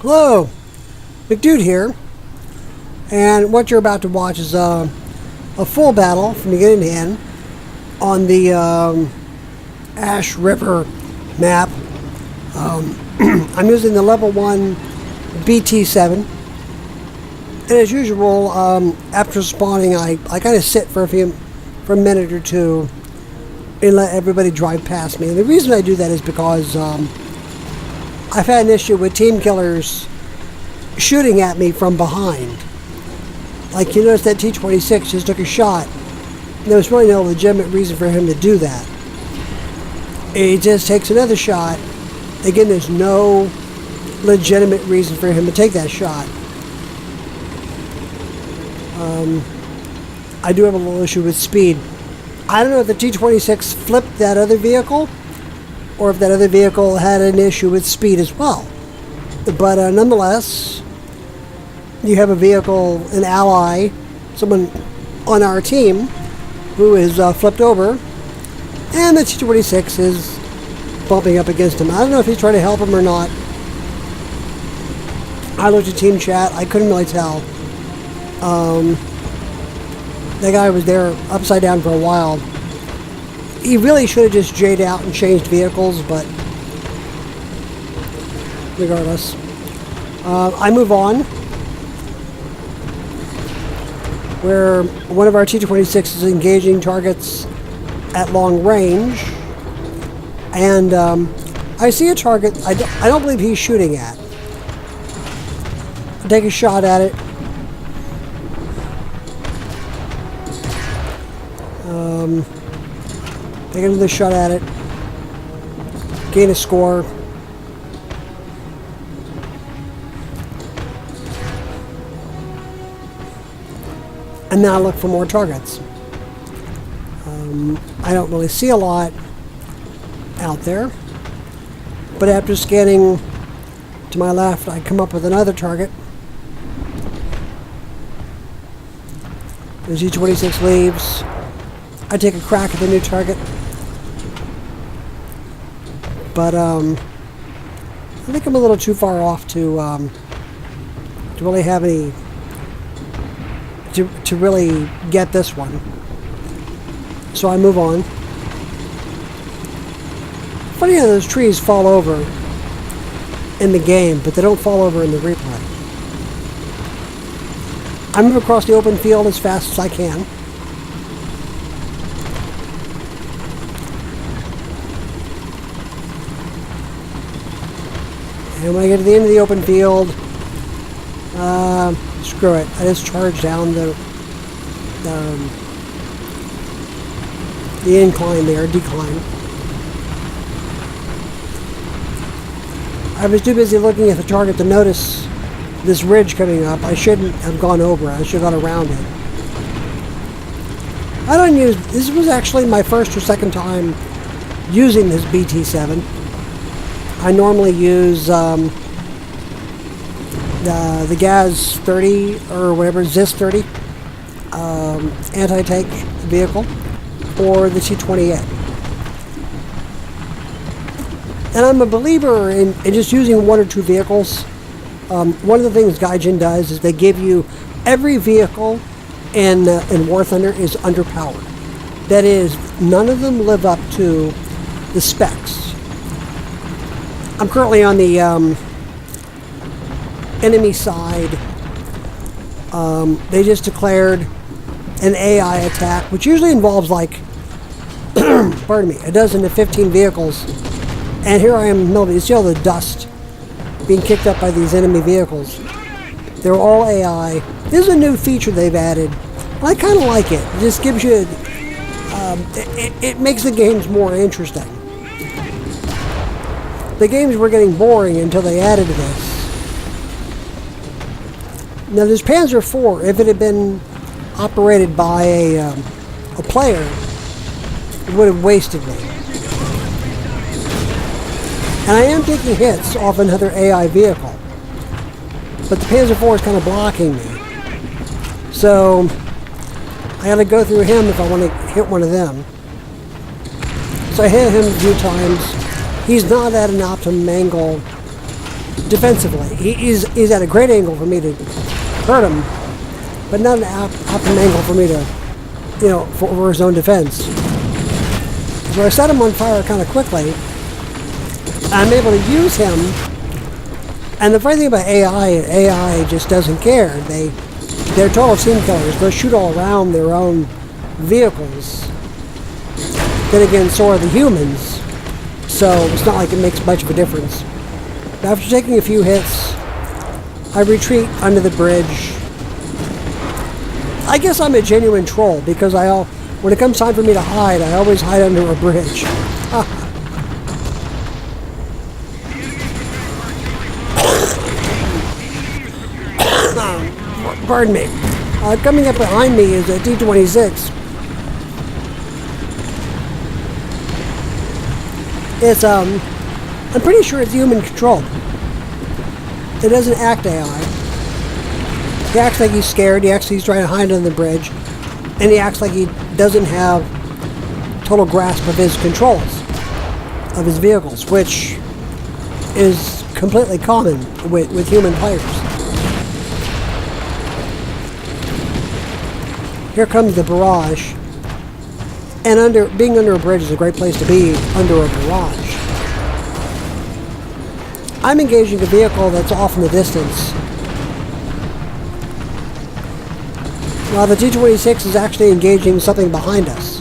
Hello, McDude here, and what you're about to watch is a full battle from beginning to end on the Ash River map. I'm using the level 1 BT7, and as usual, after spawning, I kind of sit for a minute or two and let everybody drive past me. And the reason I do that is because I've had an issue with team killers shooting at me from behind. Like, you notice that T-26 just took a shot. And there was really no legitimate reason for him to do that. He just takes another shot. Again, there's no legitimate reason for him to take that shot. I do have a little issue with speed. I don't know if the T-26 flipped that other vehicle, or if that other vehicle had an issue with speed as well. But nonetheless, you have a vehicle, an ally, someone on our team who is flipped over, and the T-26 is bumping up against him. I don't know if he's trying to help him or not. I looked at team chat. I couldn't really tell. That guy was there upside down for a while. He really should have just J'd out and changed vehicles, but regardless. I move on, where one of our T-26 is engaging targets at long range, and I see a target I don't believe he's shooting at. I take a shot at it. Take another shot at it. Gain a score. And now I look for more targets. I don't really see a lot out there. But after scanning to my left, I come up with another target. The G-26 leaves. I take a crack at the new target. But I think I'm a little too far off to really have any to really get this one. So I move on. Funny how those trees fall over in the game, but they don't fall over in the replay. I move across the open field as fast as I can. And when I get to the end of the open field, screw it. I just charge down the incline there, decline. I was too busy looking at the target to notice this ridge coming up. I shouldn't have gone over it. I should have gone around it. I don't use... This was actually my first or second time using this BT7. I normally use the GAZ 30 or whatever, ZIS 30 anti-tank vehicle, or the T-28. And I'm a believer in just using one or two vehicles. One of the things Gaijin does is they give you every vehicle in War Thunder is underpowered. That is, none of them live up to the specs. I'm currently on the enemy side. They just declared an AI attack, which usually involves like, pardon me, a dozen to 15 vehicles. And here I am in the middle. You see all the dust being kicked up by these enemy vehicles. They're all AI. This is a new feature they've added. I kind of like it. It just gives you, it makes the games more interesting. The games were getting boring until they added this. Now this Panzer IV, if it had been operated by a player, it would have wasted me. And I am taking hits off another AI vehicle. But the Panzer IV is kind of blocking me. So I gotta go through him if I want to hit one of them. So I hit him a few times. He's not at an optimum angle defensively. He's at a great angle for me to hurt him, but not an optimum angle for me to, for his own defense. So I set him on fire kind of quickly. I'm able to use him. And the funny thing about AI just doesn't care. They're total scene killers. They'll shoot all around their own vehicles. Then again, so are the humans. So it's not like it makes much of a difference. After taking a few hits, I retreat under the bridge. I guess I'm a genuine troll because when it comes time for me to hide, I always hide under a bridge. Pardon me. Coming up behind me is a T-26. I'm pretty sure it's human controlled. It doesn't act AI. He acts like he's scared. He acts like he's trying to hide under the bridge. And he acts like he doesn't have total grasp of his controls of his vehicles, which is completely common with human players. Here comes the barrage. And being under a bridge is a great place to be under a barrage. I'm engaging a vehicle that's off in the distance. While the T-26 is actually engaging something behind us,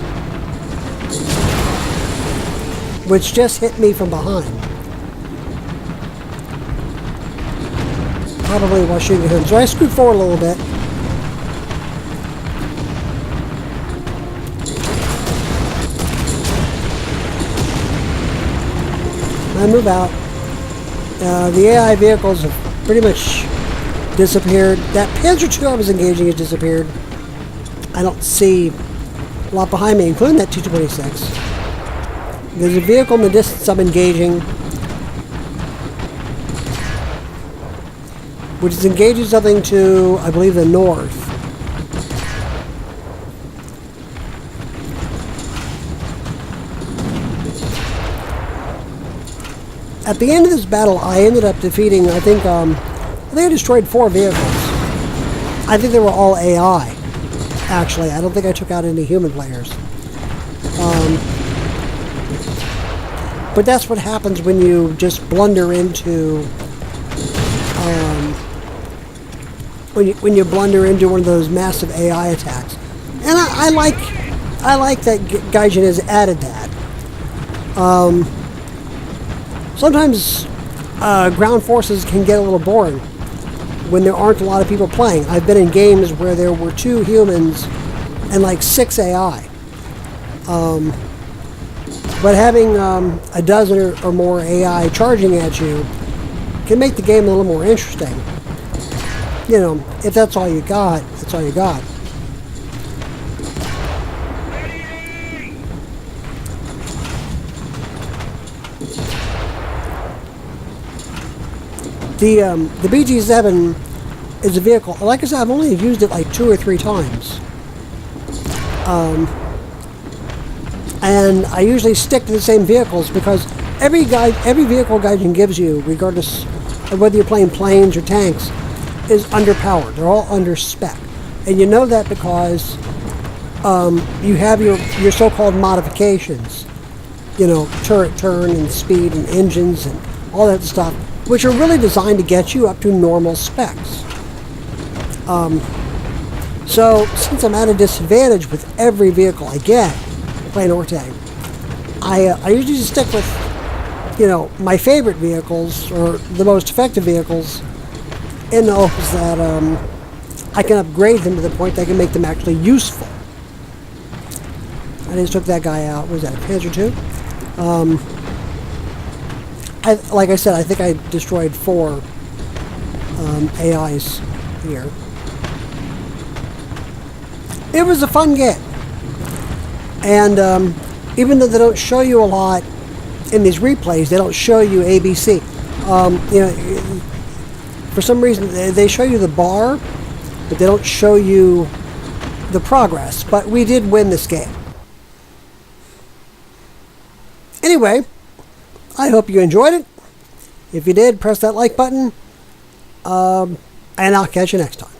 which just hit me from behind. Probably while shooting him. So I scoot forward a little bit. I move out. The AI vehicles have pretty much disappeared. That Panzer II I was engaging has disappeared. I don't see a lot behind me, including that T-26. There's a vehicle in the distance I'm engaging, which is engaging something to, I believe, the north. At the end of this battle, I ended up defeating, I think I destroyed 4 vehicles. I think they were all AI, actually. I don't think I took out any human players. But that's what happens when you just blunder into, when you blunder into one of those massive AI attacks. And I like that Gaijin has added that. Sometimes ground forces can get a little boring when there aren't a lot of people playing. I've been in games where there were 2 humans and like 6 AI. But having a dozen or more AI charging at you can make the game a little more interesting. If that's all you got, that's all you got. The BG-7 is a vehicle. Like I said, I've only used it like 2 or 3 times. And I usually stick to the same vehicles because every vehicle Gaijin gives you, regardless of whether you're playing planes or tanks, is underpowered. They're all under spec. And you know that because you have your so-called modifications. Turret turn and speed and engines and all that stuff, which are really designed to get you up to normal specs. So, since I'm at a disadvantage with every vehicle I get, plane or tank, I usually just stick with, my favorite vehicles, or the most effective vehicles, in the hopes that I can upgrade them to the point that I can make them actually useful. I just took that guy out. What was that, a Panzer II? Like I said, I think I destroyed 4 AIs here. It was a fun game. And even though they don't show you a lot in these replays, they don't show you ABC. For some reason, they show you the bar, but they don't show you the progress. But we did win this game. Anyway, I hope you enjoyed it. If you did, press that like button, and I'll catch you next time.